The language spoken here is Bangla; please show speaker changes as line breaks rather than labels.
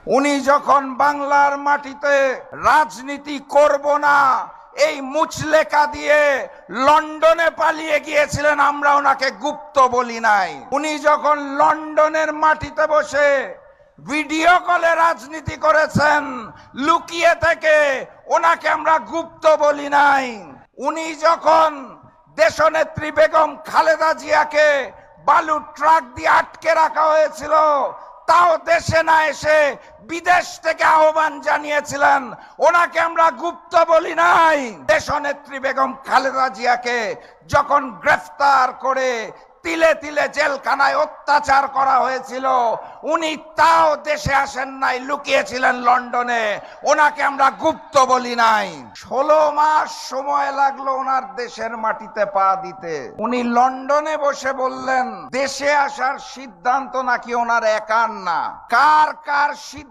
উনি যখন বাংলার মাটিতে রাজনীতি করব না এই মুচলেকা দিয়ে লন্ডনে পালিয়ে গিয়েছিলেন, আমরা ওনাকে গুপ্ত বলি নাই। উনি যখন লন্ডনের মাটিতে বসে ভিডিও কলে রাজনীতি করেছেন লুকিয়ে থেকে, ওনাকে আমরা গুপ্ত বলি নাই। উনি যখন দেশনেত্রী বেগম খালেদা জিয়াকে বালু ট্রাক দিয়ে আটকে রাখা হয়েছিল, তাও দেশে না এসে বিদেশ থেকে আহ্বান জানিয়েছিলেন, ওনাকে আমরা গুপ্ত বলি নাই। দেশনেত্রী বেগম খালেদা জিয়াকে যখন গ্রেফতার করে তিলে তিলে জেলখানায় অত্যাচার করা হয়েছিল, উনি তাও দেশে আসেন নাই, লুকিয়েছিলেন লন্ডনে, ওনাকে আমরা গুপ্ত বলি নাই। 16 মাস সময় লাগলো ওনার দেশের মাটিতে পা দিতে। উনি লন্ডনে বসে বললেন দেশে আসার সিদ্ধান্ত নাকি ওনার একার না, কার কার সিদ্ধান্ত